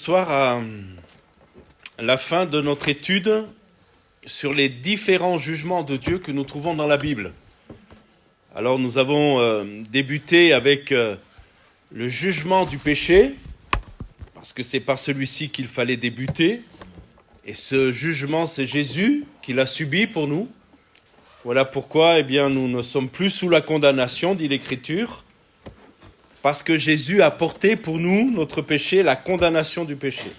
soir à la fin de notre étude sur les différents jugements de Dieu que nous trouvons dans la Bible. Alors nous avons débuté avec le jugement du péché, parce que c'est par celui-ci qu'il fallait débuter. Et ce jugement, c'est Jésus qui l'a subi pour nous. Voilà pourquoi nous ne sommes plus sous la condamnation, dit l'Écriture, parce que Jésus a porté pour nous, notre péché, la condamnation du péché.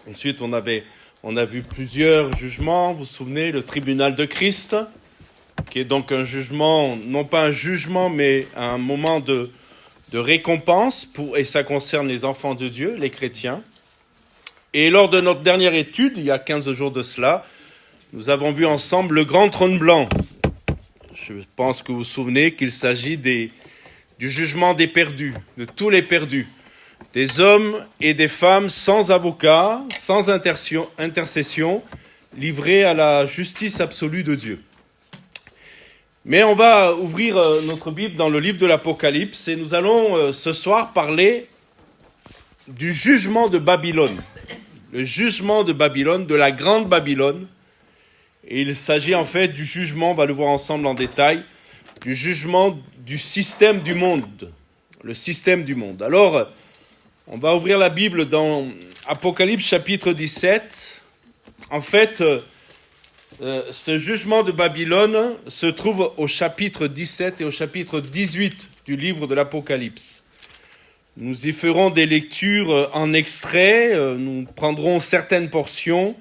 Ensuite, on a vu plusieurs jugements. Vous vous souvenez, le tribunal de Christ, qui est donc un jugement, non pas un jugement, mais un moment de récompense, et ça concerne les enfants de Dieu, les chrétiens. Et lors de notre dernière étude, il y a 15 jours de cela, nous avons vu ensemble le grand trône blanc. Je pense que vous vous souvenez qu'il s'agit du jugement des perdus, de tous les perdus, des hommes et des femmes sans avocat, sans intercession, livrés à la justice absolue de Dieu. Mais on va ouvrir notre Bible dans le livre de l'Apocalypse et nous allons ce soir parler du jugement de Babylone. Le jugement de Babylone, de la grande Babylone. Et il s'agit en fait du jugement, on va le voir ensemble en détail, du jugement du système du monde. Le système du monde. Alors, on va ouvrir la Bible dans Apocalypse chapitre 17. En fait, ce jugement de Babylone se trouve au chapitre 17 et au chapitre 18 du livre de l'Apocalypse. Nous y ferons des lectures en extrait, nous prendrons certaines portions.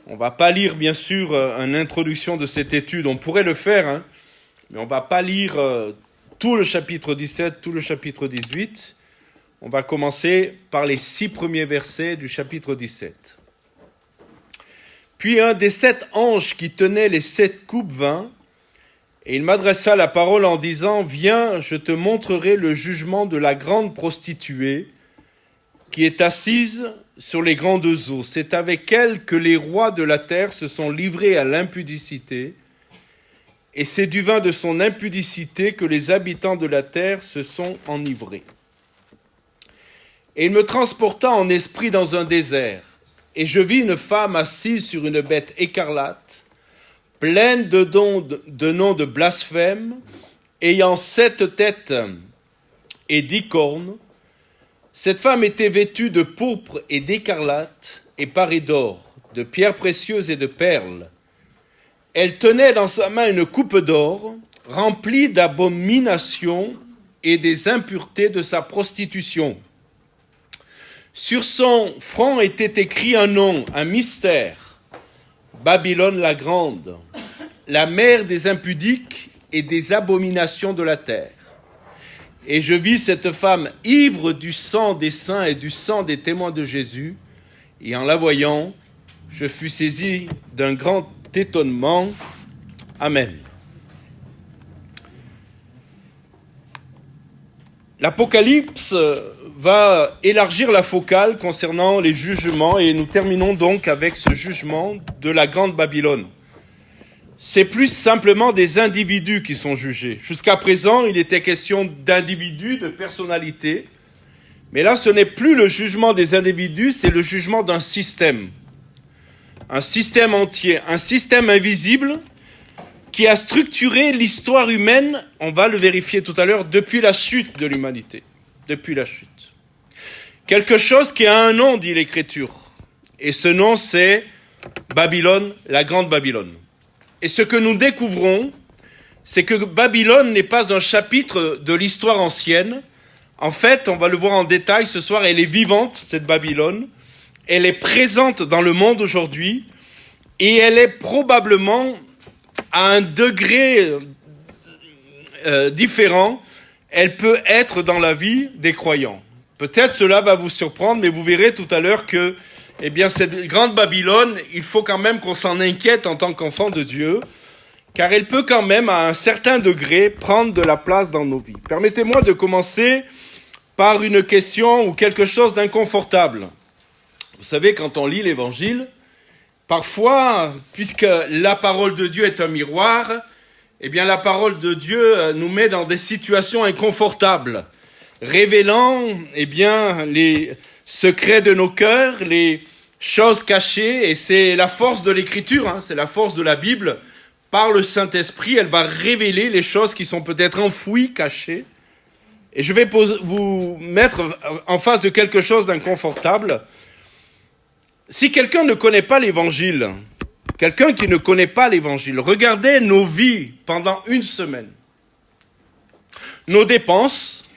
On ne va pas lire, bien sûr, une introduction de cette étude. On pourrait le faire, mais on ne va pas lire tout le chapitre 17, tout le chapitre 18. On va commencer par les 6 premiers versets du chapitre 17. Puis un des 7 anges qui tenait les 7 coupes vint, et il m'adressa la parole en disant « Viens, je te montrerai le jugement de la grande prostituée qui est assise sur les grandes eaux. C'est avec elle que les rois de la terre se sont livrés à l'impudicité, et c'est du vin de son impudicité que les habitants de la terre se sont enivrés. Et il me transporta en esprit dans un désert, et je vis une femme assise sur une bête écarlate, pleine de noms de blasphème, ayant 7 têtes et 10 cornes. Cette femme était vêtue de pourpre et d'écarlate, et parée d'or, de pierres précieuses et de perles. Elle tenait dans sa main une coupe d'or, remplie d'abominations et des impuretés de sa prostitution. Sur son front était écrit un nom, un mystère, Babylone la grande, la mère des impudiques et des abominations de la terre. Et je vis cette femme ivre du sang des saints et du sang des témoins de Jésus, et en la voyant, je fus saisi d'un grand étonnement. Amen. L'Apocalypse va élargir la focale concernant les jugements et nous terminons donc avec ce jugement de la grande Babylone. C'est plus simplement des individus qui sont jugés. Jusqu'à présent, il était question d'individus, de personnalités. Mais là, ce n'est plus le jugement des individus, c'est le jugement d'un système. Un système entier, un système invisible qui a structuré l'histoire humaine, on va le vérifier tout à l'heure, depuis la chute de l'humanité. Depuis la chute. Quelque chose qui a un nom, dit l'Écriture. Et ce nom, c'est Babylone, la grande Babylone. Et ce que nous découvrons, c'est que Babylone n'est pas un chapitre de l'histoire ancienne. En fait, on va le voir en détail ce soir, elle est vivante, cette Babylone. Elle est présente dans le monde aujourd'hui. Et elle est probablement à un degré différent. Elle peut être dans la vie des croyants. Peut-être cela va vous surprendre, mais vous verrez tout à l'heure que cette grande Babylone, il faut quand même qu'on s'en inquiète en tant qu'enfant de Dieu, car elle peut quand même, à un certain degré, prendre de la place dans nos vies. Permettez-moi de commencer par une question ou quelque chose d'inconfortable. Vous savez, quand on lit l'Évangile, parfois, puisque la parole de Dieu est un miroir, la parole de Dieu nous met dans des situations inconfortables, révélant secrets de nos cœurs, les choses cachées, et c'est la force de l'Écriture, c'est la force de la Bible. Par le Saint-Esprit, elle va révéler les choses qui sont peut-être enfouies, cachées. Et je vais vous mettre en face de quelque chose d'inconfortable. Si quelqu'un ne connaît pas l'Évangile, quelqu'un qui ne connaît pas l'Évangile, regardez nos vies pendant une semaine. Nos dépenses,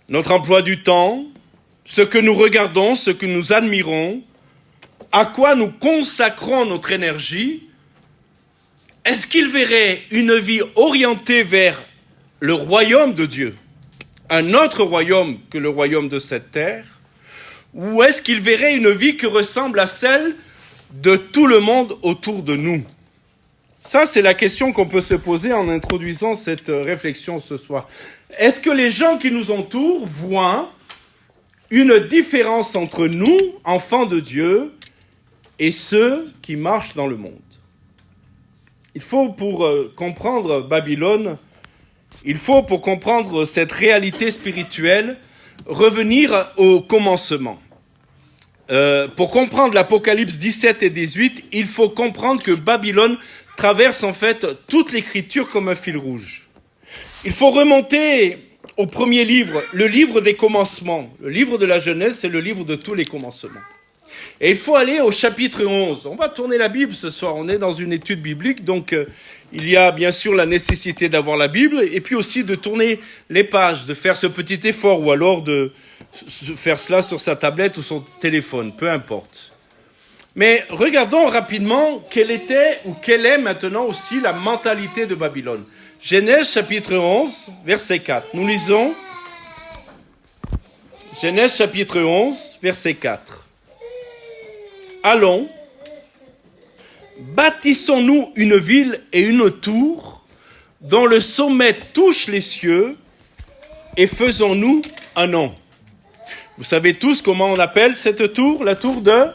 notre emploi du temps, ce que nous regardons, ce que nous admirons, à quoi nous consacrons notre énergie, est-ce qu'il verrait une vie orientée vers le royaume de Dieu, un autre royaume que le royaume de cette terre, ou est-ce qu'il verrait une vie qui ressemble à celle de tout le monde autour de nous? Ça, c'est la question qu'on peut se poser en introduisant cette réflexion ce soir. Est-ce que les gens qui nous entourent voient une différence entre nous, enfants de Dieu, et ceux qui marchent dans le monde? Il faut, pour comprendre Babylone, il faut, pour comprendre cette réalité spirituelle, revenir au commencement. Pour comprendre l'Apocalypse 17 et 18, il faut comprendre que Babylone traverse en fait toute l'Écriture comme un fil rouge. Il faut remonter au premier livre, le livre des commencements. Le livre de la Genèse, c'est le livre de tous les commencements. Et il faut aller au chapitre 11. On va tourner la Bible ce soir, on est dans une étude biblique, donc il y a bien sûr la nécessité d'avoir la Bible, et puis aussi de tourner les pages, de faire ce petit effort, ou alors de faire cela sur sa tablette ou son téléphone, peu importe. Mais regardons rapidement quelle était ou quelle est maintenant aussi la mentalité de Babylone. Genèse chapitre 11, verset 4. Nous lisons Genèse chapitre 11, verset 4. Allons, bâtissons-nous une ville et une tour dont le sommet touche les cieux et faisons-nous un nom. Vous savez tous comment on appelle cette tour, la tour de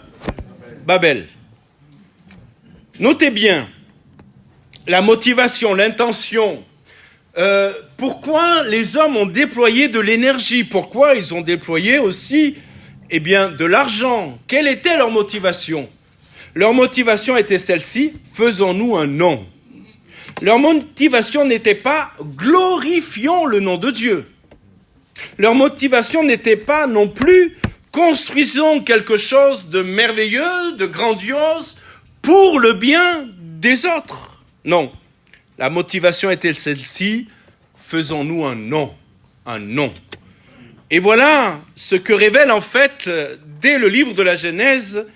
Babel. Notez bien la motivation, l'intention. Pourquoi les hommes ont déployé de l'énergie? Pourquoi ils ont déployé aussi de l'argent? Quelle était leur motivation? Leur motivation était celle-ci, faisons-nous un nom. Leur motivation n'était pas glorifions le nom de Dieu. Leur motivation n'était pas non plus construisons quelque chose de merveilleux, de grandiose, pour le bien des autres. Non, la motivation était celle-ci, faisons-nous un nom, un nom. Et voilà ce que révèle en fait, dès le livre de la Genèse,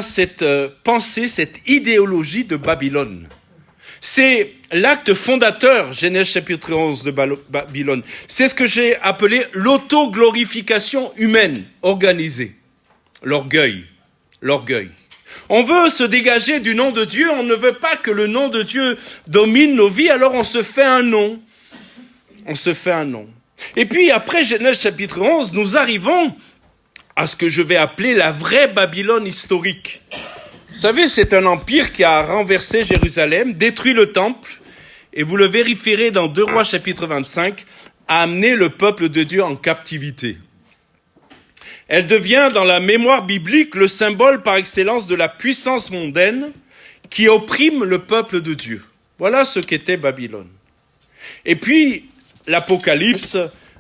cette pensée, cette idéologie de Babylone. C'est l'acte fondateur, Genèse chapitre 11 de Babylone. C'est ce que j'ai appelé l'auto-glorification humaine organisée. L'orgueil. On veut se dégager du nom de Dieu, on ne veut pas que le nom de Dieu domine nos vies, alors on se fait un nom. Et puis après Genèse chapitre 11, nous arrivons à ce que je vais appeler la vraie Babylone historique. Vous savez, c'est un empire qui a renversé Jérusalem, détruit le temple, et vous le vérifierez dans 2 Rois chapitre 25, a amené le peuple de Dieu en captivité. Elle devient dans la mémoire biblique le symbole par excellence de la puissance mondaine qui opprime le peuple de Dieu. Voilà ce qu'était Babylone. Et puis, l'Apocalypse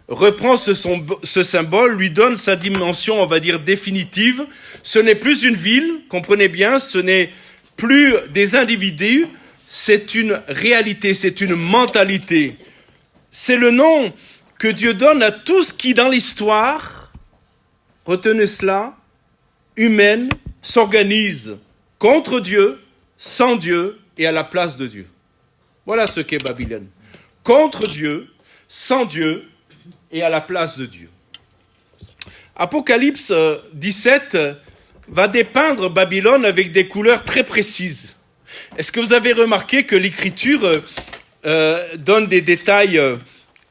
reprend ce symbole, lui donne sa dimension, on va dire, définitive. Ce n'est plus une ville, comprenez bien, ce n'est plus des individus, c'est une réalité, c'est une mentalité. C'est le nom que Dieu donne à tout ce qui, dans l'histoire, retenez cela, humaine, s'organise contre Dieu, sans Dieu et à la place de Dieu. Voilà ce qu'est Babylone. Contre Dieu, sans Dieu et à la place de Dieu. Apocalypse 17 va dépeindre Babylone avec des couleurs très précises. Est-ce que vous avez remarqué que l'Écriture donne des détails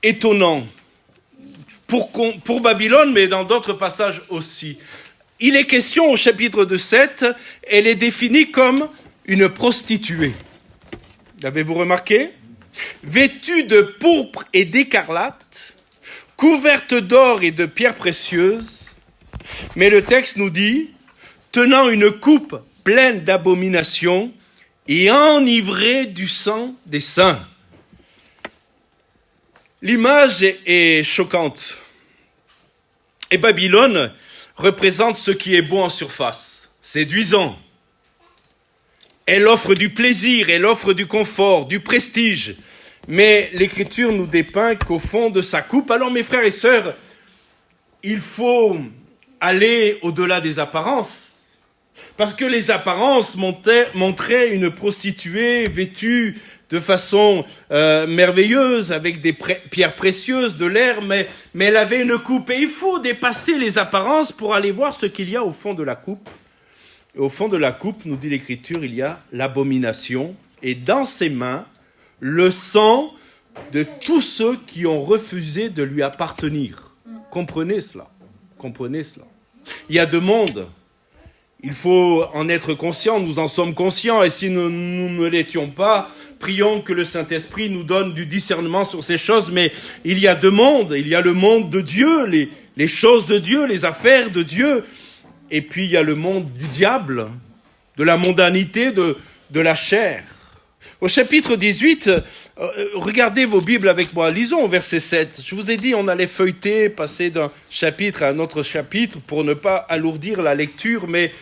étonnants pour Babylone, mais dans d'autres passages aussi. Il est question au chapitre 7, elle est définie comme une prostituée. L'avez-vous remarqué? Vêtue de pourpre et d'écarlate, couverte d'or et de pierres précieuses, Mais le texte nous dit, tenant une coupe pleine d'abominations et enivré du sang des saints. L'image est choquante. Et Babylone représente ce qui est beau en surface, séduisant. Elle offre du plaisir, elle offre du confort, du prestige. Mais l'Écriture nous dépeint qu'au fond de sa coupe, alors mes frères et sœurs, il faut aller au-delà des apparences. Parce que les apparences montraient une prostituée vêtue de façon merveilleuse, avec des pierres précieuses, de l'air, mais elle avait une coupe. Et il faut dépasser les apparences pour aller voir ce qu'il y a au fond de la coupe. Et au fond de la coupe, nous dit l'Écriture, il y a l'abomination, et dans ses mains, le sang de tous ceux qui ont refusé de lui appartenir. Comprenez cela. Comprenez cela. Il y a deux mondes. Il faut en être conscient, nous en sommes conscients, et si nous ne l'étions pas, prions que le Saint-Esprit nous donne du discernement sur ces choses, mais il y a deux mondes. Il y a le monde de Dieu, les choses de Dieu, les affaires de Dieu, et puis il y a le monde du diable, de la mondanité, de la chair. Au chapitre 18, regardez vos Bibles avec moi, lisons au verset 7. Je vous ai dit, on allait feuilleter, passer d'un chapitre à un autre chapitre pour ne pas alourdir la lecture, mais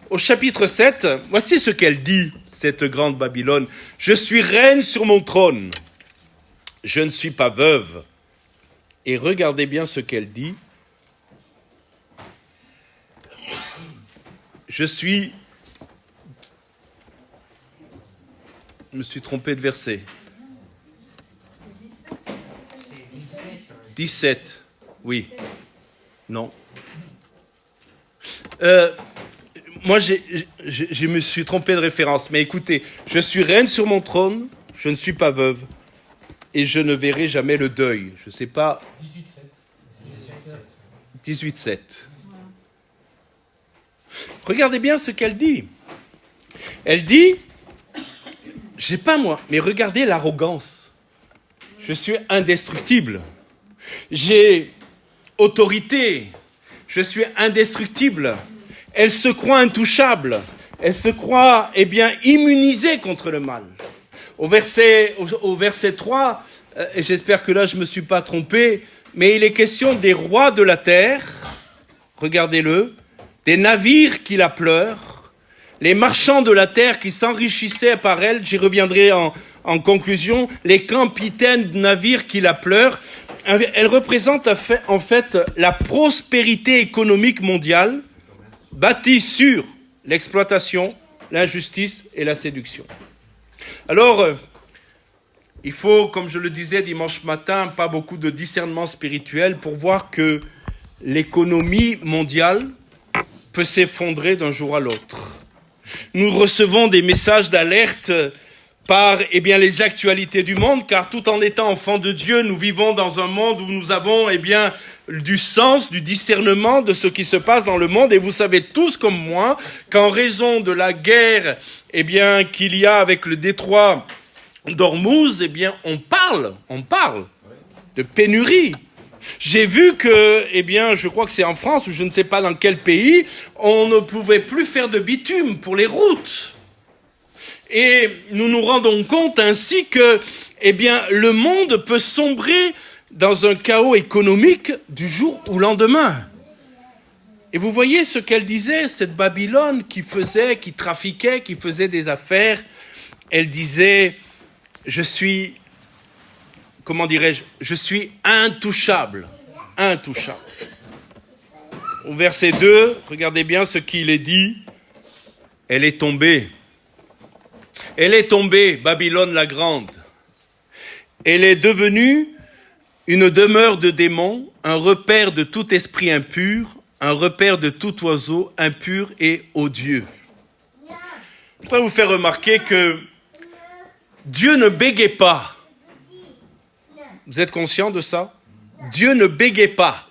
au chapitre 7, voici ce qu'elle dit, cette grande Babylone. « Je suis reine sur mon trône, je ne suis pas veuve. » Et regardez bien ce qu'elle dit. Je me suis trompé de verset. 17, oui. Non. Moi, je me suis trompé de référence, mais écoutez, je suis reine sur mon trône, je ne suis pas veuve, et je ne verrai jamais le deuil. Je ne sais pas. 18,7. Regardez bien ce qu'elle dit. Elle dit, je sais pas moi, mais regardez l'arrogance. Je suis indestructible. J'ai autorité. Je suis indestructible. Elle se croit intouchable. Elle se croit, immunisée contre le mal. Au verset 3, et j'espère que là je ne me suis pas trompé, mais il est question des rois de la terre, regardez-le, des navires qui la pleurent, les marchands de la terre qui s'enrichissaient par elle, j'y reviendrai en conclusion, les capitaines de navires qui la pleurent. Elle représente en fait la prospérité économique mondiale bâtie sur l'exploitation, l'injustice et la séduction. Alors, il faut, comme je le disais dimanche matin, pas beaucoup de discernement spirituel pour voir que l'économie mondiale peut s'effondrer d'un jour à l'autre. Nous recevons des messages d'alerte par les actualités du monde, car tout en étant enfants de Dieu, nous vivons dans un monde où nous avons du sens, du discernement de ce qui se passe dans le monde. Et vous savez tous comme moi qu'en raison de la guerre qu'il y a avec le détroit d'Ormuz, on parle de pénurie. J'ai vu que, je crois que c'est en France ou je ne sais pas dans quel pays, on ne pouvait plus faire de bitume pour les routes. Et nous nous rendons compte ainsi que, le monde peut sombrer dans un chaos économique du jour au lendemain. Et vous voyez ce qu'elle disait, cette Babylone qui trafiquait, qui faisait des affaires. Elle disait, je suis intouchable. Intouchable. Au verset 2, regardez bien ce qu'il est dit. Elle est tombée. Elle est tombée, Babylone la grande. Elle est devenue une demeure de démons, un repère de tout esprit impur, un repère de tout oiseau impur et odieux. Je voudrais vous faire remarquer que Dieu ne bégait pas. Vous êtes conscient de ça? Dieu ne bégait pas.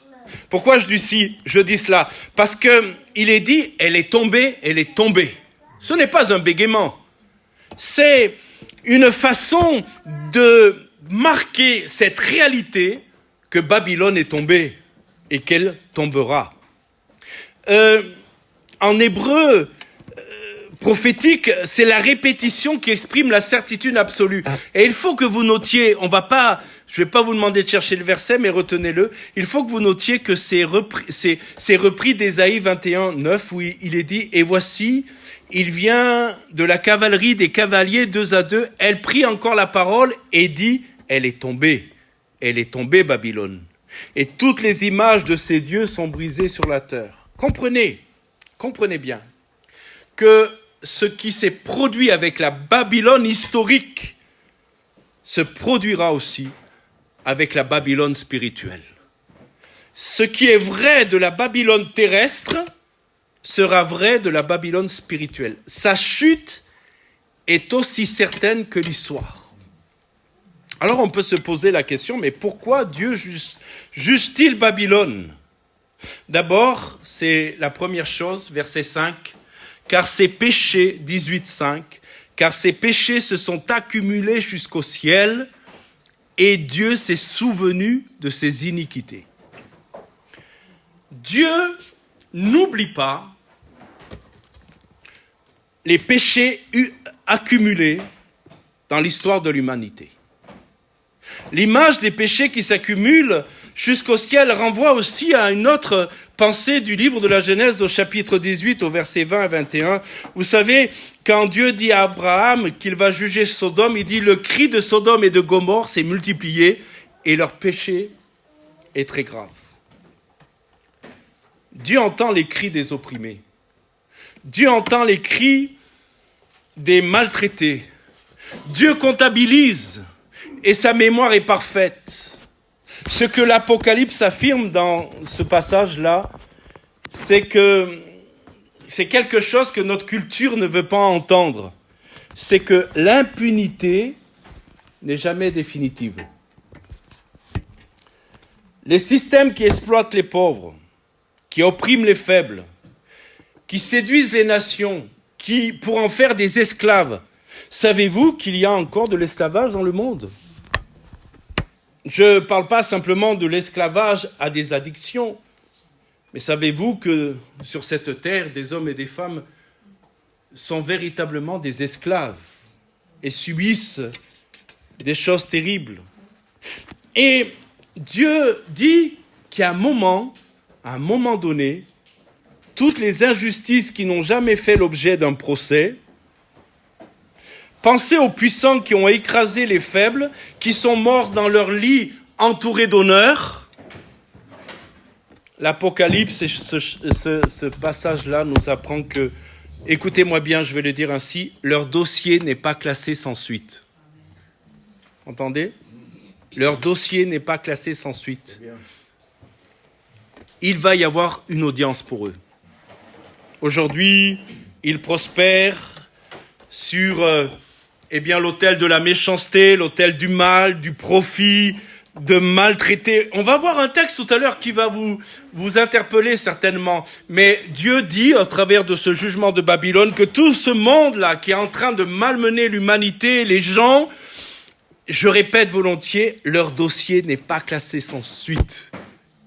Pourquoi je dis cela? Parce qu'il est dit, elle est tombée, elle est tombée. Ce n'est pas un bégaiement. C'est une façon de marquer cette réalité que Babylone est tombée et qu'elle tombera. en hébreu prophétique, c'est la répétition qui exprime la certitude absolue. Et il faut que vous notiez, je vais pas vous demander de chercher le verset, mais retenez-le. Il faut que vous notiez que c'est repris d'Ésaïe 21, 9, où il est dit, et voici, il vient de la cavalerie des cavaliers 2 à 2. Elle prit encore la parole et dit, elle est tombée, Babylone. Et toutes les images de ces dieux sont brisées sur la terre. Comprenez bien que ce qui s'est produit avec la Babylone historique se produira aussi avec la Babylone spirituelle. Ce qui est vrai de la Babylone terrestre sera vrai de la Babylone spirituelle. Sa chute est aussi certaine que l'histoire. Alors on peut se poser la question, mais pourquoi Dieu juge-t-il Babylone ? D'abord, c'est la première chose, verset 5, car ses péchés, 18.5, car ses péchés se sont accumulés jusqu'au ciel, et Dieu s'est souvenu de ses iniquités. Dieu n'oublie pas les péchés accumulés dans l'histoire de l'humanité. L'image des péchés qui s'accumulent jusqu'au ciel renvoie aussi à une autre pensée du livre de la Genèse au chapitre 18 au verset 20 et 21. Vous savez, quand Dieu dit à Abraham qu'il va juger Sodome, il dit le cri de Sodome et de Gomorrhe s'est multiplié et leur péché est très grave. Dieu entend les cris des opprimés. Dieu entend les cris des maltraités. Dieu comptabilise et sa mémoire est parfaite. Ce que l'Apocalypse affirme dans ce passage-là, c'est que c'est quelque chose que notre culture ne veut pas entendre. C'est que l'impunité n'est jamais définitive. Les systèmes qui exploitent les pauvres, qui oppriment les faibles, qui séduisent les nations, qui pour en faire des esclaves. Savez-vous qu'il y a encore de l'esclavage dans le monde ? Je ne parle pas simplement de l'esclavage à des addictions, mais savez-vous que sur cette terre, des hommes et des femmes sont véritablement des esclaves et subissent des choses terribles. Et Dieu dit qu'à un moment donné, toutes les injustices qui n'ont jamais fait l'objet d'un procès, pensez aux puissants qui ont écrasé les faibles, qui sont morts dans leur lit entourés d'honneur. L'Apocalypse, ce passage-là nous apprend que, écoutez-moi bien, je vais le dire ainsi, leur dossier n'est pas classé sans suite. Entendez ? Leur dossier n'est pas classé sans suite. Il va y avoir une audience pour eux. Aujourd'hui, ils prospèrent sur l'autel de la méchanceté, l'autel du mal, du profit, de maltraiter. On va voir un texte tout à l'heure qui va vous interpeller certainement. Mais Dieu dit, à travers de ce jugement de Babylone, que tout ce monde-là qui est en train de malmener l'humanité, les gens, je répète volontiers, leur dossier n'est pas classé sans suite.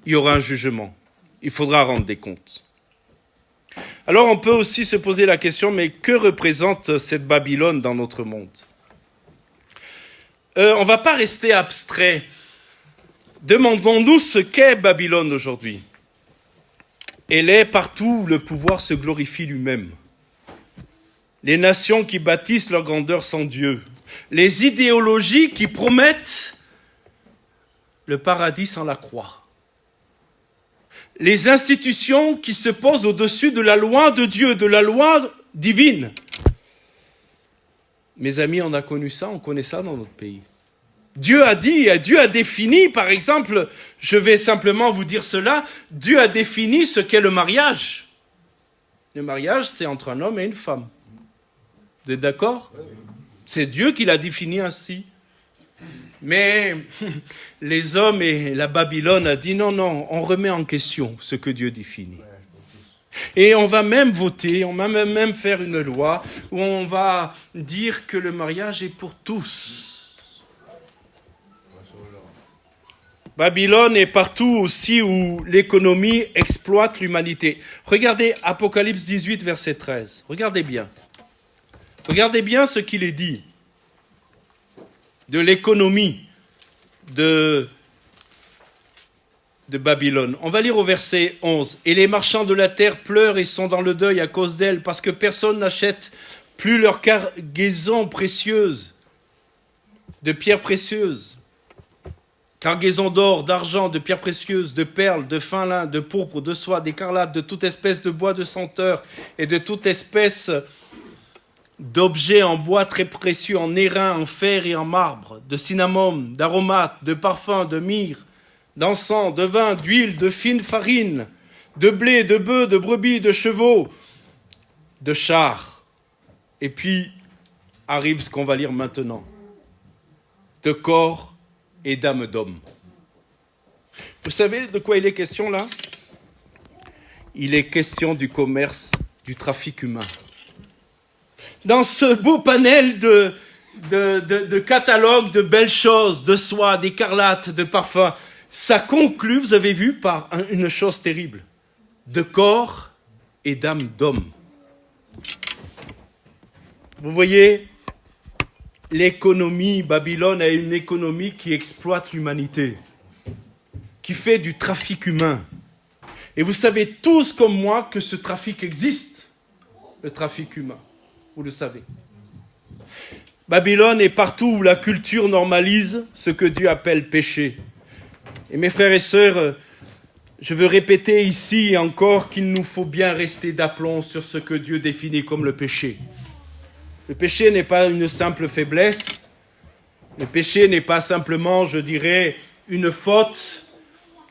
Il y aura un jugement. Il faudra rendre des comptes. Alors on peut aussi se poser la question, mais que représente cette Babylone dans notre monde ? On ne va pas rester abstrait. Demandons-nous ce qu'est Babylone aujourd'hui. Elle est partout où le pouvoir se glorifie lui-même. Les nations qui bâtissent leur grandeur sans Dieu. Les idéologies qui promettent le paradis sans la croix. Les institutions qui se posent au-dessus de la loi de Dieu, de la loi divine. Mes amis, on a connu ça, on connaît ça dans notre pays. Dieu a dit, Dieu a défini, par exemple, je vais simplement vous dire cela, Dieu a défini ce qu'est le mariage. Le mariage, c'est entre un homme et une femme. Vous êtes d'accord ? C'est Dieu qui l'a défini ainsi. Mais les hommes et la Babylone a dit non, on remet en question ce que Dieu définit. Et on va même voter, on va même faire une loi où on va dire que le mariage est pour tous. Babylone est partout aussi où l'économie exploite l'humanité. Regardez Apocalypse 18, verset 13. Regardez bien. Regardez bien ce qu'il est dit de l'économie de Babylone. On va lire au verset 11. « Et les marchands de la terre pleurent et sont dans le deuil à cause d'elle, parce que personne n'achète plus leurs cargaisons précieuses, de pierres précieuses, cargaisons d'or, d'argent, de pierres précieuses, de perles, de fin lin, de pourpre, de soie, d'écarlate, de toute espèce de bois de senteur et de toute espèce d'objets en bois très précieux, en airain, en fer et en marbre, de cinnamome, d'aromates, de parfums, de myrrhe, d'encens, de vin, d'huile, de fine farine, de blé, de bœufs, de brebis, de chevaux, de chars. Et puis arrive ce qu'on va lire maintenant. De corps et d'âme d'homme. Vous savez de quoi il est question là? Il est question du commerce, du trafic humain. Dans ce beau panel de catalogues de belles choses, de soie, d'écarlate, de parfums, ça conclut, vous avez vu, par une chose terrible. De corps et d'âme d'homme. Vous voyez, l'économie, Babylone a une économie qui exploite l'humanité, qui fait du trafic humain. Et vous savez tous comme moi que ce trafic existe, le trafic humain. Vous le savez. Babylone est partout où la culture normalise ce que Dieu appelle péché. Et mes frères et sœurs, je veux répéter ici et encore qu'il nous faut bien rester d'aplomb sur ce que Dieu définit comme le péché. Le péché n'est pas une simple faiblesse. Le péché n'est pas simplement, je dirais, une faute.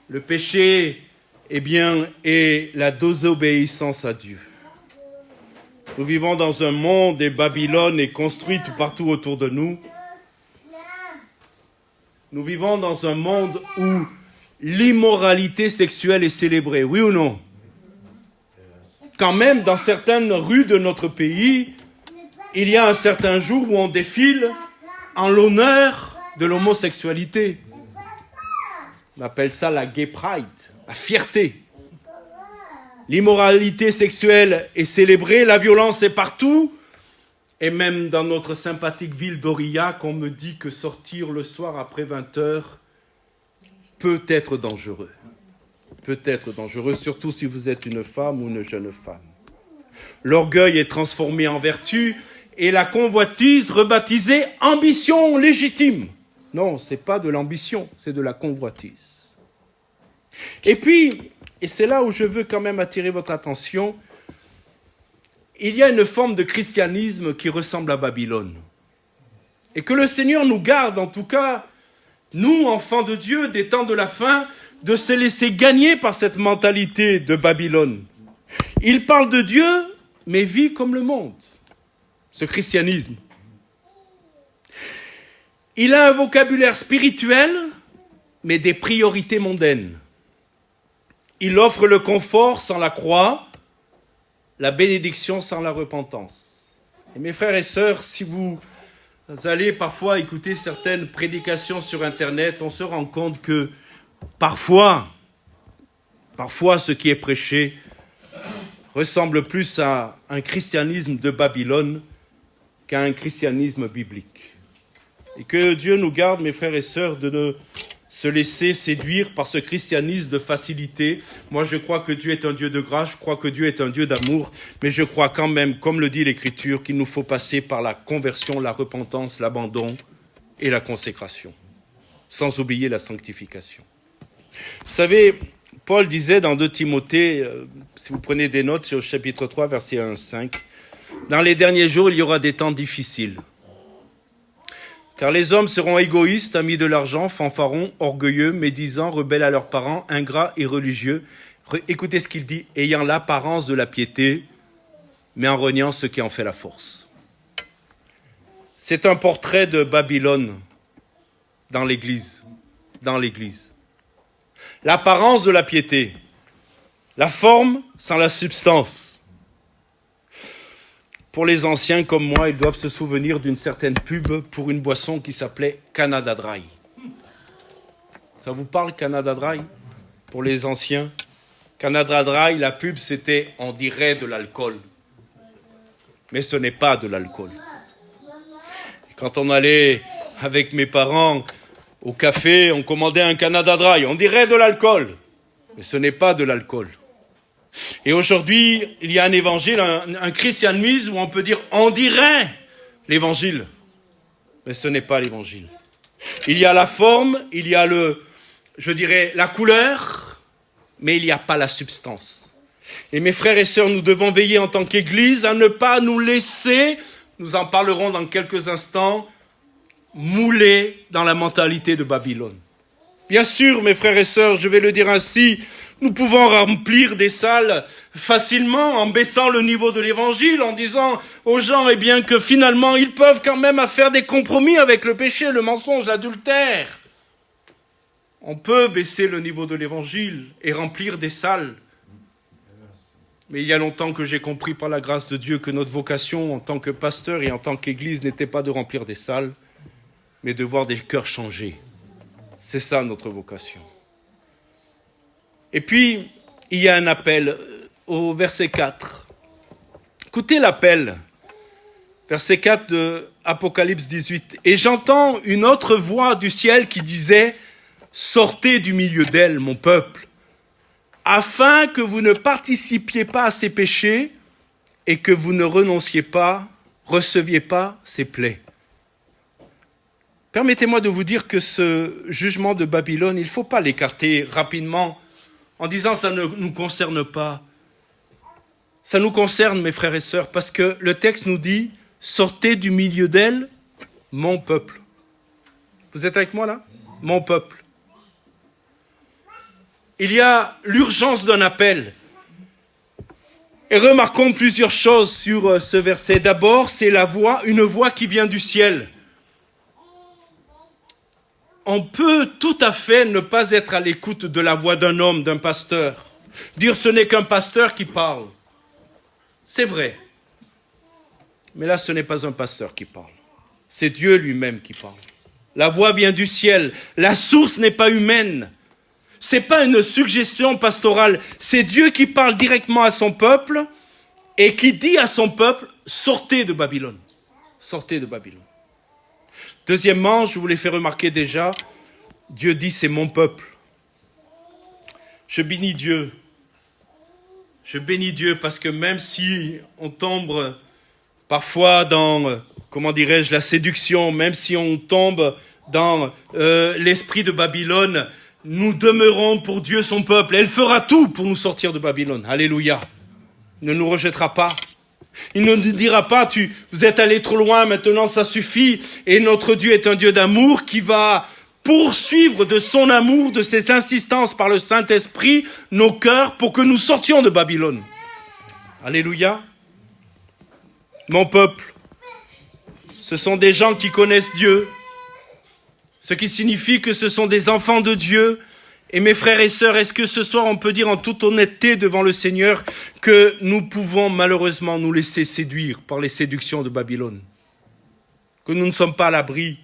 Le péché, est la désobéissance à Dieu. Nous vivons dans un monde et Babylone est construite partout autour de nous. Nous vivons dans un monde où l'immoralité sexuelle est célébrée, oui ou non? Quand même, dans certaines rues de notre pays, il y a un certain jour où on défile en l'honneur de l'homosexualité. On appelle ça la gay pride, la fierté. L'immoralité sexuelle est célébrée, la violence est partout. Et même dans notre sympathique ville d'Aurillac, on me dit que sortir le soir après 20h peut être dangereux. Peut être dangereux, surtout si vous êtes une femme ou une jeune femme. L'orgueil est transformé en vertu et la convoitise rebaptisée ambition légitime. Non, ce n'est pas de l'ambition, c'est de la convoitise. Et puis, et c'est là où je veux quand même attirer votre attention, il y a une forme de christianisme qui ressemble à Babylone. Et que le Seigneur nous garde, en tout cas, nous, enfants de Dieu, des temps de la fin, de se laisser gagner par cette mentalité de Babylone. Il parle de Dieu, mais vit comme le monde. Ce christianisme. Il a un vocabulaire spirituel, mais des priorités mondaines. Il offre le confort sans la croix, la bénédiction sans la repentance. Et mes frères et sœurs, si vous allez parfois écouter certaines prédications sur Internet, on se rend compte que parfois ce qui est prêché ressemble plus à un christianisme de Babylone qu'à un christianisme biblique. Et que Dieu nous garde, mes frères et sœurs, de ne se laisser séduire par ce christianisme de facilité. Moi, je crois que Dieu est un Dieu de grâce, je crois que Dieu est un Dieu d'amour, mais je crois quand même, comme le dit l'Écriture, qu'il nous faut passer par la conversion, la repentance, l'abandon et la consécration, sans oublier la sanctification. Vous savez, Paul disait dans 2 Timothée, si vous prenez des notes, c'est au chapitre 3, versets 1 à 5, « Dans les derniers jours, il y aura des temps difficiles. Car les hommes seront égoïstes, amis de l'argent, fanfarons, orgueilleux, médisants, rebelles à leurs parents, ingrats et religieux. » Écoutez ce qu'il dit, « ayant l'apparence de la piété, mais en reniant ce qui en fait la force. » C'est un portrait de Babylone dans l'Église. L'apparence de la piété, la forme sans la substance. Pour les anciens comme moi, ils doivent se souvenir d'une certaine pub pour une boisson qui s'appelait Canada Dry. Ça vous parle, Canada Dry? Pour les anciens. Canada Dry, la pub, c'était « on dirait de l'alcool ». Mais ce n'est pas de l'alcool. Quand on allait avec mes parents au café, on commandait un Canada Dry. On dirait de l'alcool. Mais ce n'est pas de l'alcool. Et aujourd'hui, il y a un évangile, un christianisme où on peut dire « on dirait l'évangile ». Mais ce n'est pas l'évangile. Il y a la forme, il y a la couleur, mais il n'y a pas la substance. Et mes frères et sœurs, nous devons veiller en tant qu'Église à ne pas nous laisser, nous en parlerons dans quelques instants, mouler dans la mentalité de Babylone. Bien sûr, mes frères et sœurs, je vais le dire ainsi, nous pouvons remplir des salles facilement en baissant le niveau de l'évangile, en disant aux gens que finalement ils peuvent quand même faire des compromis avec le péché, le mensonge, l'adultère. On peut baisser le niveau de l'évangile et remplir des salles. Mais il y a longtemps que j'ai compris par la grâce de Dieu que notre vocation en tant que pasteur et en tant qu'Église n'était pas de remplir des salles, mais de voir des cœurs changer. C'est ça notre vocation. Et puis, il y a un appel au verset 4. Écoutez l'appel. Verset 4 de Apocalypse 18. « Et j'entends une autre voix du ciel qui disait « Sortez du milieu d'elle, mon peuple, afin que vous ne participiez pas à ses péchés et que vous ne receviez pas ses plaies. » Permettez-moi de vous dire que ce jugement de Babylone, il ne faut pas l'écarter rapidement en disant « ça ne nous concerne pas ». Ça nous concerne, mes frères et sœurs, parce que le texte nous dit « sortez du milieu d'elle, mon peuple ». Vous êtes avec moi là? Mon peuple. Il y a l'urgence d'un appel. Et remarquons plusieurs choses sur ce verset. D'abord, c'est une voix qui vient du ciel. On peut tout à fait ne pas être à l'écoute de la voix d'un homme, d'un pasteur. Dire ce n'est qu'un pasteur qui parle. C'est vrai. Mais là, ce n'est pas un pasteur qui parle. C'est Dieu lui-même qui parle. La voix vient du ciel. La source n'est pas humaine. Ce n'est pas une suggestion pastorale. C'est Dieu qui parle directement à son peuple et qui dit à son peuple, sortez de Babylone. Sortez de Babylone. Deuxièmement, je vous l'ai fait remarquer déjà, Dieu dit c'est mon peuple. Je bénis Dieu. Je bénis Dieu parce que même si on tombe parfois dans, la séduction, même si on tombe dans l'esprit de Babylone, nous demeurons pour Dieu son peuple. Elle fera tout pour nous sortir de Babylone. Alléluia. Il ne nous rejettera pas. Il ne nous dira pas, vous êtes allé trop loin, maintenant ça suffit. Et notre Dieu est un Dieu d'amour qui va poursuivre de son amour, de ses insistances par le Saint-Esprit, nos cœurs pour que nous sortions de Babylone. Alléluia. Mon peuple, ce sont des gens qui connaissent Dieu, ce qui signifie que ce sont des enfants de Dieu. Et mes frères et sœurs, est-ce que ce soir on peut dire en toute honnêteté devant le Seigneur que nous pouvons malheureusement nous laisser séduire par les séductions de Babylone? Que nous ne sommes pas à l'abri.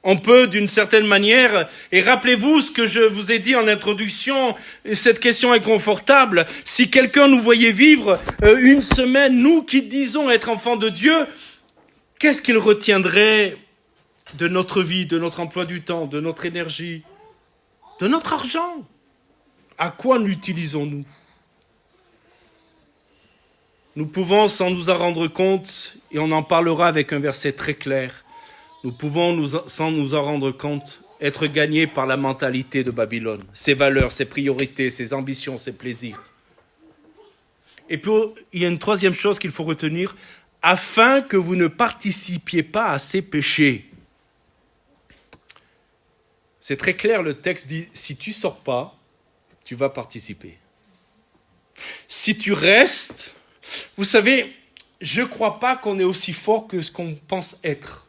On peut d'une certaine manière, et rappelez-vous ce que je vous ai dit en introduction, cette question est confortable. Si quelqu'un nous voyait vivre une semaine, nous qui disons être enfants de Dieu, qu'est-ce qu'il retiendrait de notre vie, de notre emploi du temps, de notre énergie, de notre argent? À quoi l'utilisons-nous? Nous pouvons, sans nous en rendre compte, et on en parlera avec un verset très clair, nous pouvons, sans nous en rendre compte, être gagnés par la mentalité de Babylone, ses valeurs, ses priorités, ses ambitions, ses plaisirs. Et puis, il y a une troisième chose qu'il faut retenir, afin que vous ne participiez pas à ces péchés. C'est très clair, le texte dit, si tu ne sors pas, tu vas participer. Si tu restes, vous savez, je ne crois pas qu'on est aussi fort que ce qu'on pense être.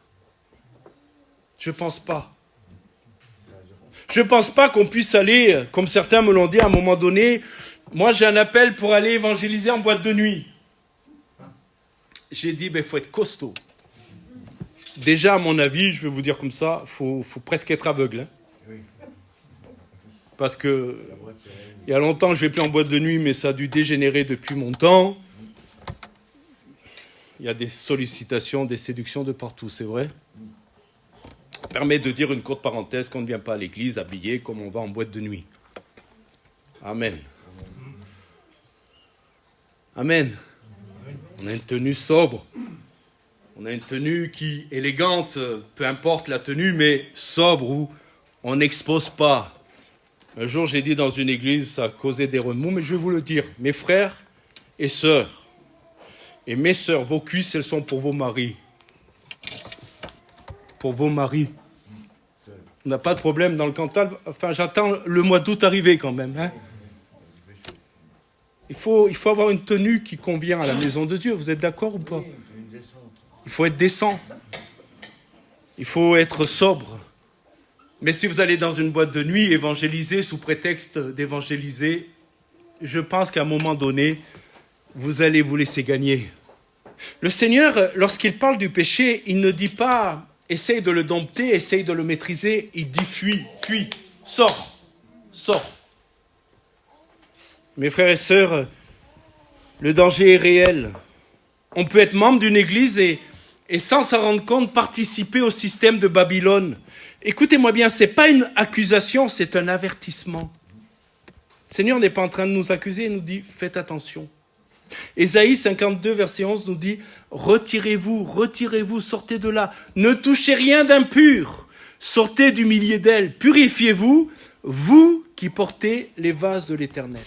Je ne pense pas. Je ne pense pas qu'on puisse aller, comme certains me l'ont dit à un moment donné, moi j'ai un appel pour aller évangéliser en boîte de nuit. J'ai dit, il faut être costaud. Déjà, à mon avis, je vais vous dire comme ça, il faut presque être aveugle. Hein. parce que il y a longtemps que je ne vais plus en boîte de nuit, mais ça a dû dégénérer depuis mon temps. Il y a des sollicitations, des séductions de partout, c'est vrai. Ça permet de dire une courte parenthèse qu'on ne vient pas à l'église habillé comme on va en boîte de nuit. Amen. Amen. On a une tenue sobre. On a une tenue qui est élégante, peu importe la tenue, mais sobre, où on n'expose pas. Un jour, j'ai dit dans une église, ça a causé des remous, mais je vais vous le dire. Mes frères et sœurs, et mes sœurs, vos cuisses, elles sont pour vos maris. Pour vos maris. On n'a pas de problème dans le Cantal. Enfin, j'attends le mois d'août arriver quand même. Hein. Il faut avoir une tenue qui convient à la maison de Dieu. Vous êtes d'accord ou pas? Il faut être décent. Il faut être sobre. Mais si vous allez dans une boîte de nuit évangéliser sous prétexte d'évangéliser, je pense qu'à un moment donné, vous allez vous laisser gagner. Le Seigneur, lorsqu'il parle du péché, il ne dit pas « essaye de le dompter, essaye de le maîtriser », il dit « fuis, fuis, sors, sors ». Mes frères et sœurs, le danger est réel. On peut être membre d'une église et sans s'en rendre compte, participer au système de Babylone. Écoutez-moi bien, ce n'est pas une accusation, c'est un avertissement. Le Seigneur n'est pas en train de nous accuser, il nous dit, faites attention. Ésaïe 52, verset 11 nous dit, retirez-vous, retirez-vous, sortez de là. Ne touchez rien d'impur, sortez du milieu d'elle, purifiez-vous, vous qui portez les vases de l'Éternel.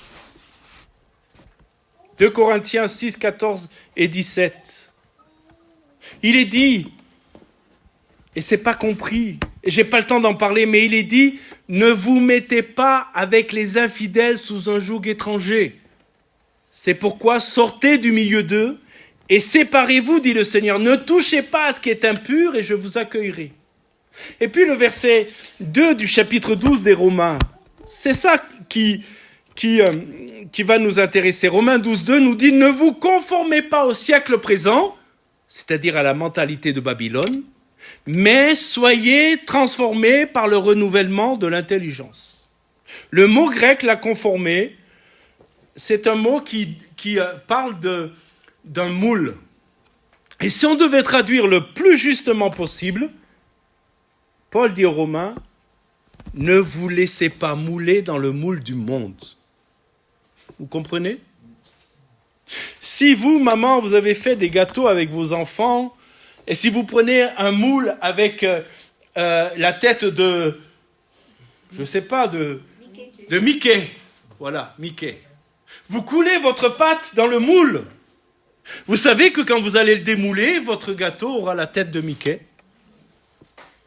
2 Corinthiens 6, 14 et 17. Il est dit, et c'est pas compris, et j'ai pas le temps d'en parler, mais il est dit, ne vous mettez pas avec les infidèles sous un joug étranger. C'est pourquoi sortez du milieu d'eux et séparez-vous, dit le Seigneur. Ne touchez pas à ce qui est impur et je vous accueillerai. Et puis le verset 2 du chapitre 12 des Romains, c'est ça qui va nous intéresser. Romains 12, 2 nous dit, ne vous conformez pas au siècle présent, c'est-à-dire à la mentalité de Babylone, mais soyez transformés par le renouvellement de l'intelligence. Le mot grec, la conformer, c'est un mot qui parle d'un moule. Et si on devait traduire le plus justement possible, Paul dit aux Romains, ne vous laissez pas mouler dans le moule du monde. Vous comprenez? Si vous, maman, vous avez fait des gâteaux avec vos enfants, et si vous prenez un moule avec la tête de, je ne sais pas, de Mickey, voilà, Mickey. Vous coulez votre pâte dans le moule. Vous savez que quand vous allez le démouler, votre gâteau aura la tête de Mickey.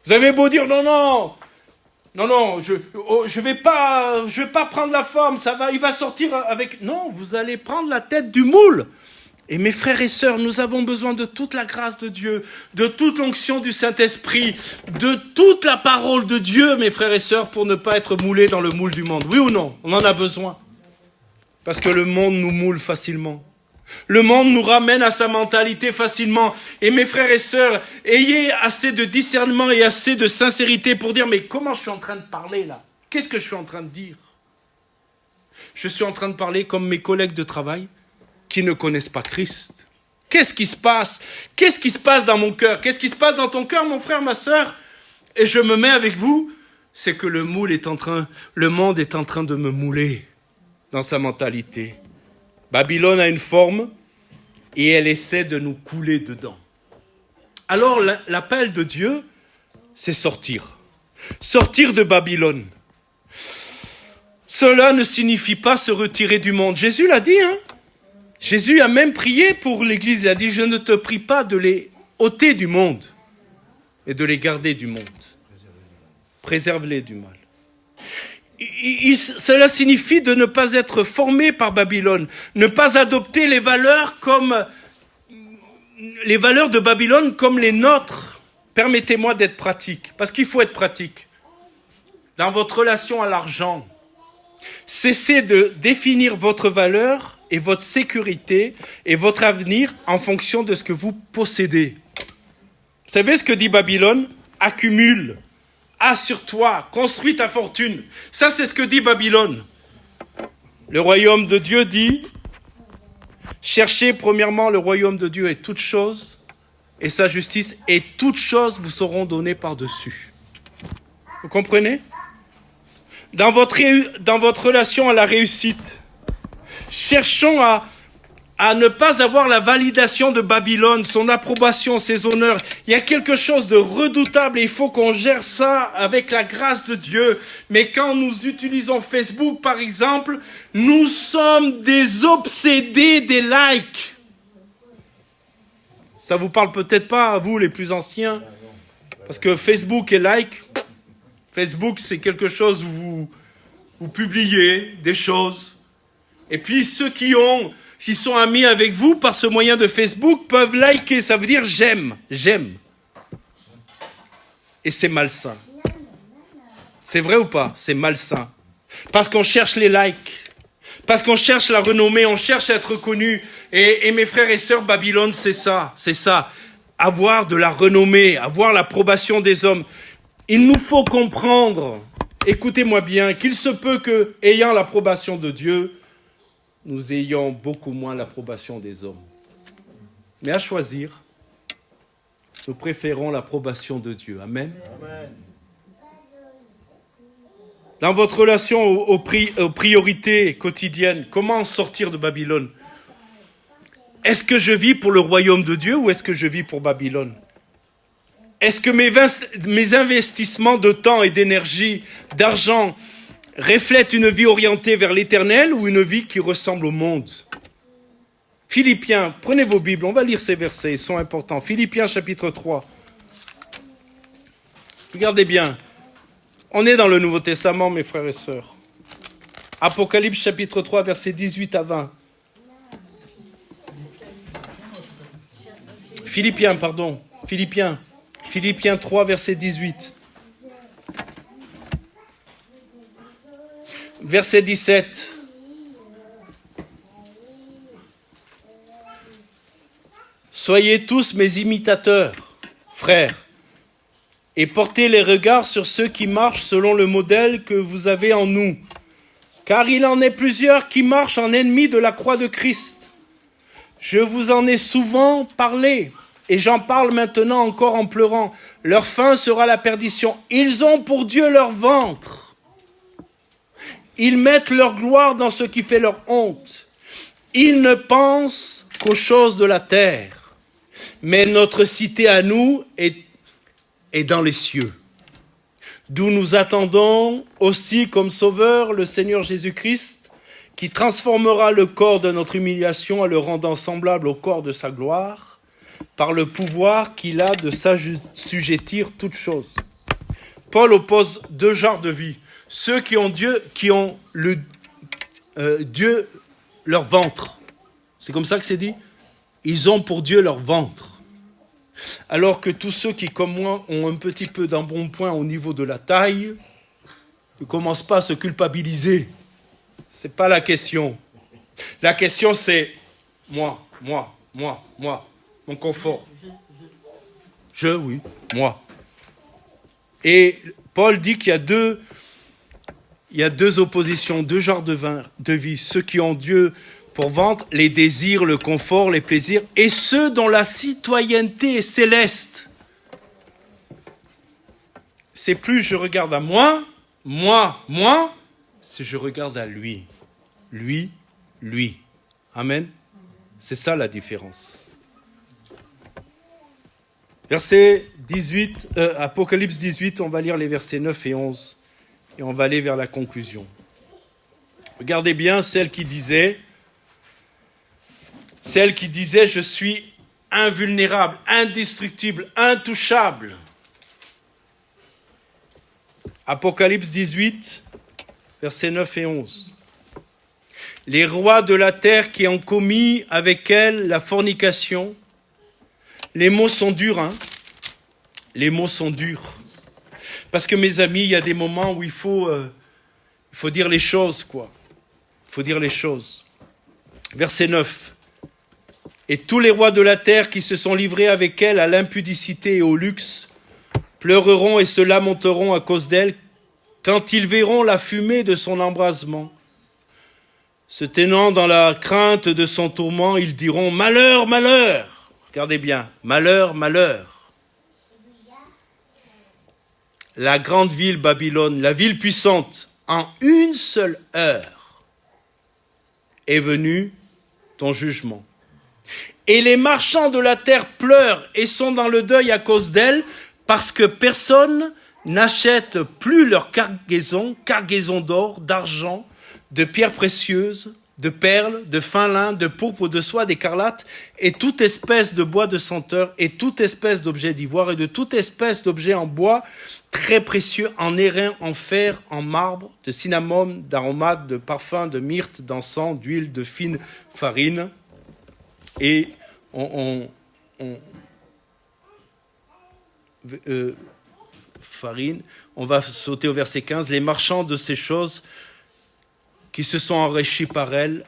Vous avez beau dire non, je vais pas prendre la forme, il va sortir avec. Non, vous allez prendre la tête du moule. Et mes frères et sœurs, nous avons besoin de toute la grâce de Dieu, de toute l'onction du Saint-Esprit, de toute la parole de Dieu, mes frères et sœurs, pour ne pas être moulés dans le moule du monde. Oui ou non? On en a besoin. Parce que le monde nous moule facilement. Le monde nous ramène à sa mentalité facilement. Et mes frères et sœurs, ayez assez de discernement et assez de sincérité pour dire, mais comment je suis en train de parler là? Qu'est-ce que je suis en train de dire? Je suis en train de parler comme mes collègues de travail qui ne connaissent pas Christ. Qu'est-ce qui se passe? Qu'est-ce qui se passe dans mon cœur? Qu'est-ce qui se passe dans ton cœur, mon frère, ma sœur? Et je me mets avec vous, c'est que le monde est en train de me mouler dans sa mentalité. Babylone a une forme et elle essaie de nous couler dedans. Alors l'appel de Dieu, c'est sortir. Sortir de Babylone. Cela ne signifie pas se retirer du monde. Jésus l'a dit, hein? Jésus a même prié pour l'Église. Il a dit, je ne te prie pas de les ôter du monde et de les garder du monde. Préserve-les du mal. Cela signifie de ne pas être formé par Babylone, ne pas adopter les valeurs de Babylone comme les nôtres. Permettez-moi d'être pratique, parce qu'il faut être pratique. Dans votre relation à l'argent, cessez de définir votre valeur et votre sécurité et votre avenir en fonction de ce que vous possédez. Vous savez ce que dit Babylone? Accumule, Assure-toi, construis ta fortune. Ça, c'est ce que dit Babylone. Le royaume de Dieu dit, cherchez premièrement le royaume de Dieu et toutes choses, et sa justice, et toutes choses vous seront données par-dessus. Vous comprenez? Dans votre relation à la réussite, cherchons à ne pas avoir la validation de Babylone, son approbation, ses honneurs. Il y a quelque chose de redoutable et il faut qu'on gère ça avec la grâce de Dieu. Mais quand nous utilisons Facebook, par exemple, nous sommes des obsédés des likes. Ça vous parle peut-être pas à vous, les plus anciens, parce que Facebook et like, Facebook, c'est quelque chose où vous publiez des choses. Et puis ceux qui sont amis avec vous par ce moyen de Facebook peuvent liker. Ça veut dire j'aime. Et c'est malsain. C'est vrai ou pas? C'est malsain. Parce qu'on cherche les likes. Parce qu'on cherche la renommée. On cherche à être reconnu. Et mes frères et sœurs, Babylone, c'est ça. C'est ça. Avoir de la renommée. Avoir l'approbation des hommes. Il nous faut comprendre, écoutez-moi bien, qu'il se peut que, ayant l'approbation de Dieu, nous ayons beaucoup moins l'approbation des hommes. Mais à choisir, nous préférons l'approbation de Dieu. Amen. Amen. Dans votre relation aux priorités quotidiennes, comment sortir de Babylone? Est-ce que je vis pour le royaume de Dieu ou est-ce que je vis pour Babylone? Est-ce que mes investissements de temps et d'énergie, d'argent, reflètent une vie orientée vers l'éternel ou une vie qui ressemble au monde? Philippiens, prenez vos Bibles, on va lire ces versets, ils sont importants. Philippiens chapitre 3. Regardez bien, on est dans le Nouveau Testament, mes frères et sœurs. Apocalypse chapitre 3, versets 18 à 20. Philippiens 3, verset 18. Verset 17. Soyez tous mes imitateurs, frères, et portez les regards sur ceux qui marchent selon le modèle que vous avez en nous. Car il en est plusieurs qui marchent en ennemis de la croix de Christ. Je vous en ai souvent parlé. Et j'en parle maintenant encore en pleurant. Leur fin sera la perdition. Ils ont pour Dieu leur ventre. Ils mettent leur gloire dans ce qui fait leur honte. Ils ne pensent qu'aux choses de la terre. Mais notre cité à nous est dans les cieux. D'où nous attendons aussi comme sauveur le Seigneur Jésus-Christ, qui transformera le corps de notre humiliation en le rendant semblable au corps de sa gloire, par le pouvoir qu'il a de s'assujettir toutes choses. Paul oppose deux genres de vie. Ceux qui ont Dieu, Dieu leur ventre. C'est comme ça que c'est dit. Ils ont pour Dieu leur ventre. Alors que tous ceux qui, comme moi, ont un petit peu d'embonpoint au niveau de la taille, ne commencent pas à se culpabiliser. C'est pas la question. La question c'est moi. Mon confort. Oui, moi. Et Paul dit qu'il y a deux oppositions, deux genres de vie. Ceux qui ont Dieu pour ventre, les désirs, le confort, les plaisirs, et ceux dont la citoyenneté est céleste. C'est plus je regarde à moi, c'est je regarde à lui. Lui. Amen. C'est ça la différence. Verset 18, Apocalypse 18, on va lire les versets 9 et 11 et on va aller vers la conclusion. Regardez bien celle qui disait, je suis invulnérable, indestructible, intouchable. Apocalypse 18, versets 9 et 11. Les rois de la terre qui ont commis avec elle la fornication. Les mots sont durs, hein. Les mots sont durs. Parce que mes amis, il y a des moments où il faut dire les choses, quoi. Il faut dire les choses. Verset 9. Et tous les rois de la terre qui se sont livrés avec elle à l'impudicité et au luxe pleureront et se lamenteront à cause d'elle quand ils verront la fumée de son embrasement. Se tenant dans la crainte de son tourment, ils diront « Malheur, malheur !» Regardez bien, « Malheur, malheur !» La grande ville Babylone, la ville puissante, en une seule heure est venu ton jugement. Et les marchands de la terre pleurent et sont dans le deuil à cause d'elle, parce que personne n'achète plus leur cargaison d'or, d'argent, de pierres précieuses, de perles, de fin lin, de pourpre, de soie, d'écarlate, et toute espèce de bois de senteur, et toute espèce d'objet d'ivoire, et de toute espèce d'objet en bois très précieux, en airain, en fer, en marbre, de cinnamome, d'aromates, de parfums, de myrte, d'encens, d'huile, de fine farine. Et farine, on va sauter au verset 15. Les marchands de ces choses qui se sont enrichis par elle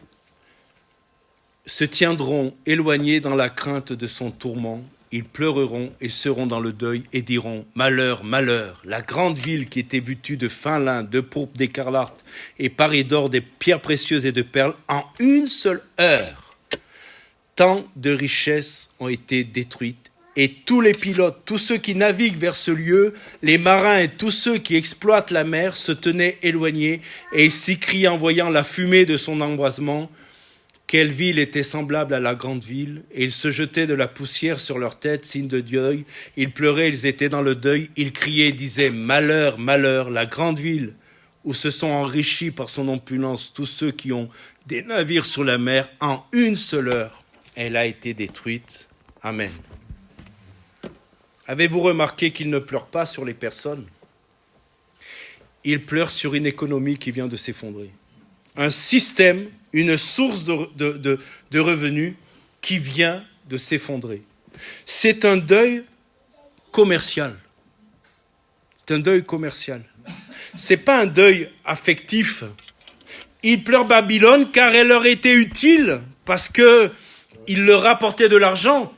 se tiendront éloignés dans la crainte de son tourment. Ils pleureront et seront dans le deuil et diront « Malheur, malheur !» La grande ville qui était vêtue de fin lin, de pourpre, d'écarlate et parée d'or, des pierres précieuses et de perles, en une seule heure, tant de richesses ont été détruites. Et tous les pilotes, tous ceux qui naviguent vers ce lieu, les marins et tous ceux qui exploitent la mer se tenaient éloignés et ils s'écriaient en voyant la fumée de son embrasement. Quelle ville était semblable à la grande ville, et ils se jetaient de la poussière sur leur tête, signe de deuil. Ils pleuraient, ils étaient dans le deuil. Ils criaient et disaient « Malheur, malheur, la grande ville, où se sont enrichis par son opulence tous ceux qui ont des navires sur la mer, en une seule heure, elle a été détruite. Amen. » Avez-vous remarqué qu'il ne pleure pas sur les personnes? Il pleure sur une économie qui vient de s'effondrer. Un système, une source de revenus qui vient de s'effondrer. C'est un deuil commercial. C'est un deuil commercial. Ce n'est pas un deuil affectif. Ils pleurent Babylone car elle leur était utile, parce qu'il leur apportait de l'argent.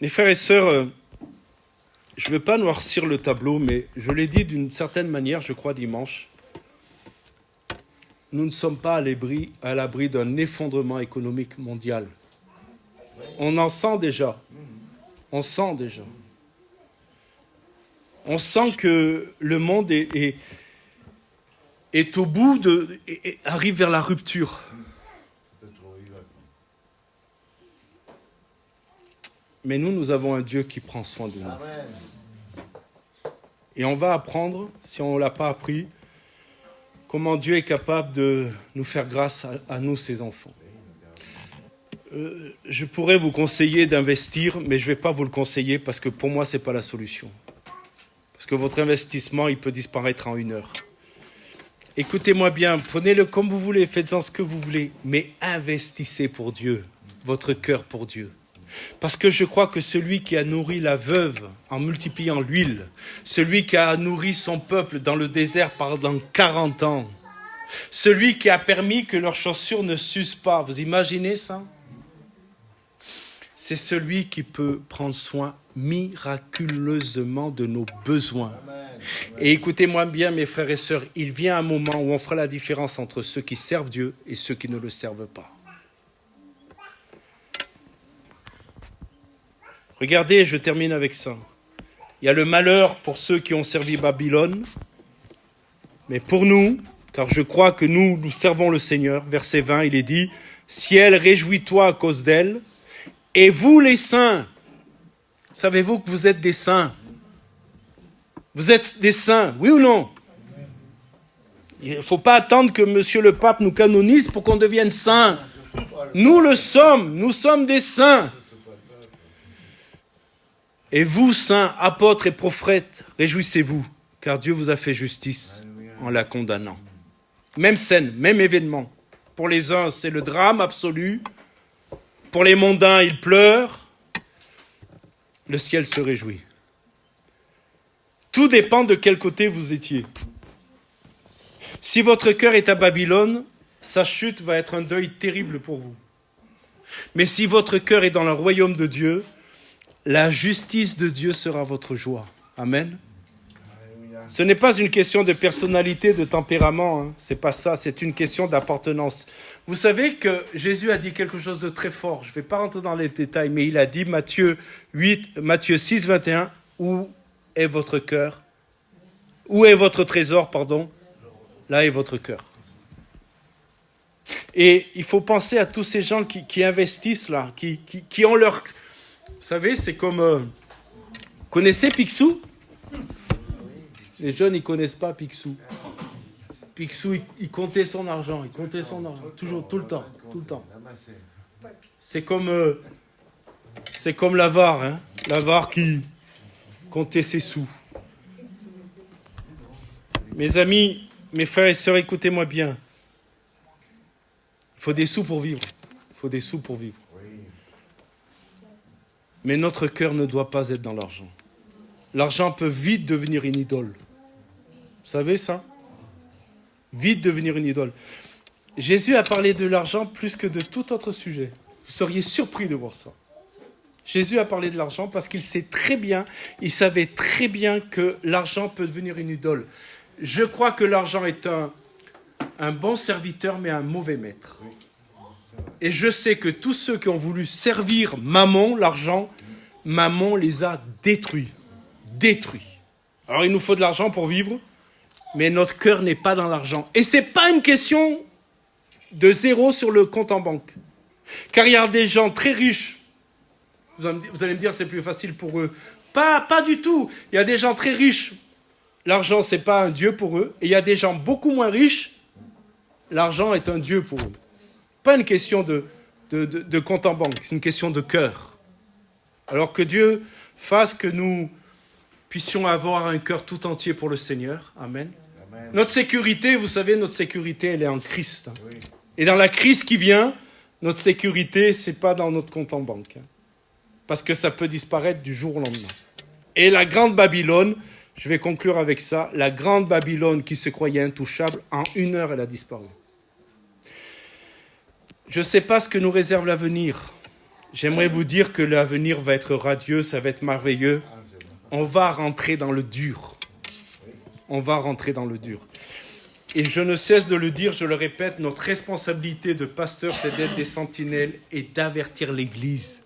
Mes frères et sœurs, je ne veux pas noircir le tableau, mais je l'ai dit d'une certaine manière, je crois, dimanche. Nous ne sommes pas à l'abri d'un effondrement économique mondial. On en sent déjà. On sent déjà. On sent que le monde est au bout arrive vers la rupture. Mais nous avons un Dieu qui prend soin de nous. Amen. Et on va apprendre, si on ne l'a pas appris, comment Dieu est capable de nous faire grâce à nous, ses enfants. Je pourrais vous conseiller d'investir, mais je ne vais pas vous le conseiller parce que pour moi, ce n'est pas la solution. Parce que votre investissement, il peut disparaître en 1 heure. Écoutez-moi bien, prenez-le comme vous voulez, faites-en ce que vous voulez, mais investissez pour Dieu, votre cœur pour Dieu. Parce que je crois que celui qui a nourri la veuve en multipliant l'huile, celui qui a nourri son peuple dans le désert pendant 40 ans, celui qui a permis que leurs chaussures ne s'usent pas, vous imaginez ça? C'est celui qui peut prendre soin miraculeusement de nos besoins. Et écoutez-moi bien, mes frères et sœurs, il vient un moment où on fera la différence entre ceux qui servent Dieu et ceux qui ne le servent pas. Regardez, je termine avec ça. Il y a le malheur pour ceux qui ont servi Babylone, mais pour nous, car je crois que nous servons le Seigneur, verset 20, il est dit, « Ciel, réjouis-toi à cause d'elle, et vous les saints, savez-vous que vous êtes des saints? Vous êtes des saints, oui ou non? Il ne faut pas attendre que Monsieur le Pape nous canonise pour qu'on devienne saints. Nous le sommes, nous sommes des saints. Et vous, saints, apôtres et prophètes, réjouissez-vous, car Dieu vous a fait justice en la condamnant. Même scène, même événement. Pour les uns, c'est le drame absolu. Pour les mondains, ils pleurent. Le ciel se réjouit. Tout dépend de quel côté vous étiez. Si votre cœur est à Babylone, sa chute va être un deuil terrible pour vous. Mais si votre cœur est dans le royaume de Dieu, la justice de Dieu sera votre joie. Amen. Ce n'est pas une question de personnalité, de tempérament. Hein. C'est pas ça, c'est une question d'appartenance. Vous savez que Jésus a dit quelque chose de très fort. Je ne vais pas rentrer dans les détails, mais il a dit, Matthieu 6, 21, où est votre cœur? Où est votre trésor, pardon? Là est votre cœur. Et il faut penser à tous ces gens qui investissent là, qui ont leur... Vous savez, c'est comme... Vous connaissez Picsou? Les jeunes, ils ne connaissent pas Picsou. Picsou, il comptait son argent. Toujours, tout le temps. C'est comme l'avare, hein. L'avare qui comptait ses sous. Mes amis, mes frères et sœurs, écoutez-moi bien. Il faut des sous pour vivre. Mais notre cœur ne doit pas être dans l'argent. L'argent peut vite devenir une idole. Vous savez ça? Vite devenir une idole. Jésus a parlé de l'argent plus que de tout autre sujet. Vous seriez surpris de voir ça. Jésus a parlé de l'argent parce qu'il savait très bien que l'argent peut devenir une idole. Je crois que l'argent est un bon serviteur, mais un mauvais maître. Et je sais que tous ceux qui ont voulu servir Mammon, l'argent, Mammon les a détruits. Alors il nous faut de l'argent pour vivre, mais notre cœur n'est pas dans l'argent. Et ce n'est pas une question de zéro sur le compte en banque. Car il y a des gens très riches. Vous allez me dire c'est plus facile pour eux. Pas du tout. Il y a des gens très riches. L'argent, ce n'est pas un dieu pour eux. Et il y a des gens beaucoup moins riches. L'argent est un dieu pour eux. Pas une question de compte en banque. C'est une question de cœur. Alors que Dieu fasse que nous puissions avoir un cœur tout entier pour le Seigneur. Amen. Amen. Notre sécurité, vous savez, elle est en Christ. Oui. Et dans la crise qui vient, notre sécurité, ce n'est pas dans notre compte en banque. Parce que ça peut disparaître du jour au lendemain. Et la grande Babylone, je vais conclure avec ça, la grande Babylone qui se croyait intouchable, en 1 heure, elle a disparu. Je ne sais pas ce que nous réserve l'avenir. J'aimerais vous dire que l'avenir va être radieux, ça va être merveilleux. On va rentrer dans le dur. Et je ne cesse de le dire, je le répète, notre responsabilité de pasteur, c'est d'être des sentinelles et d'avertir l'Église.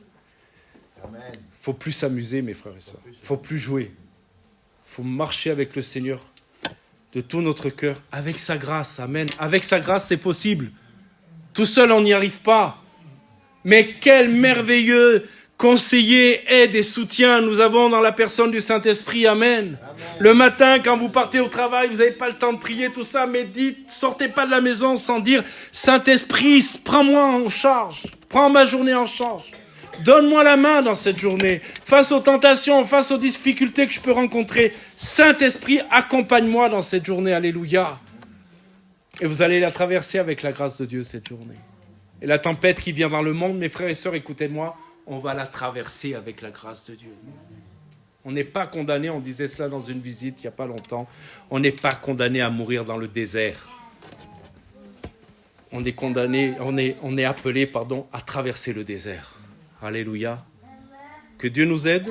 Il ne faut plus s'amuser, mes frères et sœurs. Il ne faut plus jouer. Il faut marcher avec le Seigneur de tout notre cœur, avec sa grâce. Amen. Avec sa grâce, c'est possible. Tout seul, on n'y arrive pas. Mais quel merveilleux conseiller, aide et soutien nous avons dans la personne du Saint-Esprit. Amen. Amen. Le matin, quand vous partez au travail, vous n'avez pas le temps de prier, tout ça, mais sortez pas de la maison sans dire « Saint-Esprit, prends-moi en charge. Prends ma journée en charge. Donne-moi la main dans cette journée. Face aux tentations, face aux difficultés que je peux rencontrer. Saint-Esprit, accompagne-moi dans cette journée. Alléluia. » Et vous allez la traverser avec la grâce de Dieu cette journée. Et la tempête qui vient dans le monde, mes frères et sœurs, écoutez-moi, on va la traverser avec la grâce de Dieu. On n'est pas condamné, on disait cela dans une visite il n'y a pas longtemps, on n'est pas condamné à mourir dans le désert. On est appelé à traverser le désert. Alléluia. Que Dieu nous aide.